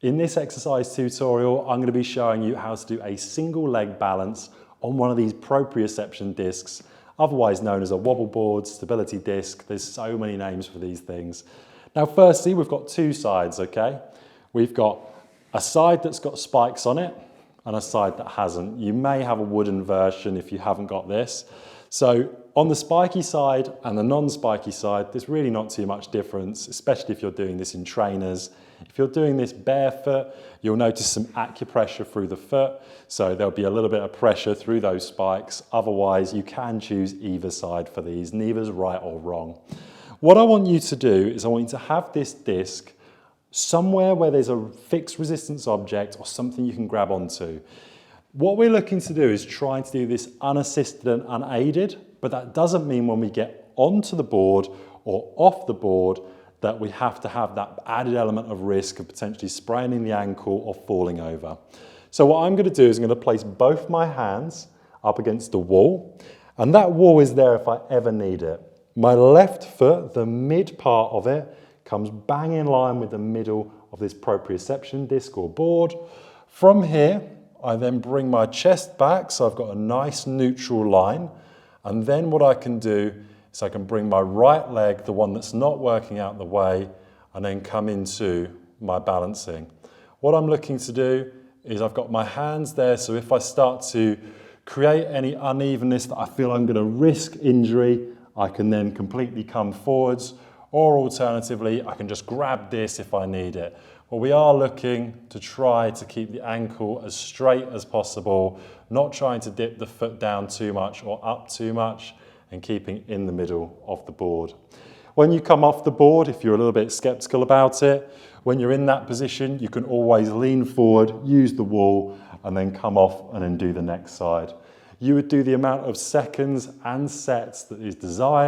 In this exercise tutorial, I'm going to be showing you how to do a single leg balance on one of these proprioception discs, otherwise known as a wobble board, stability disc. There's so many names for these things. Now, firstly, we've got two sides, okay? We've got a side that's got spikes on it and a side that hasn't. You may have a wooden version if you haven't got this. So on the spiky side and the non-spiky side, there's really not too much difference, especially if you're doing this in trainers. If you're doing this barefoot, you'll notice some acupressure through the foot, so there'll be a little bit of pressure through those spikes. Otherwise, you can choose either side for these, neither's right or wrong. What I want you to do is I want you to have this disc somewhere where there's a fixed resistance object or something you can grab onto. What we're looking to do is trying to do this unassisted and unaided, but that doesn't mean when we get onto the board or off the board that we have to have that added element of risk of potentially spraining the ankle or falling over. So what I'm going to do is I'm going to place both my hands up against the wall, and that wall is there if I ever need it. My left foot, the mid part of it, comes bang in line with the middle of this proprioception disc or board. From here, I then bring my chest back, so I've got a nice neutral line, and then what I can do is I can bring my right leg, the one that's not working out the way, and then come into my balancing. What I'm looking to do is I've got my hands there, so if I start to create any unevenness that I feel I'm going to risk injury, I can then completely come forwards, or alternatively, I can just grab this if I need it. But we are looking to try to keep the ankle as straight as possible, not trying to dip the foot down too much or up too much, and keeping in the middle of the board. When you come off the board, if you're a little bit skeptical about it, when you're in that position, you can always lean forward, use the wall, and then come off and then do the next side. You would do the amount of seconds and sets that is desired.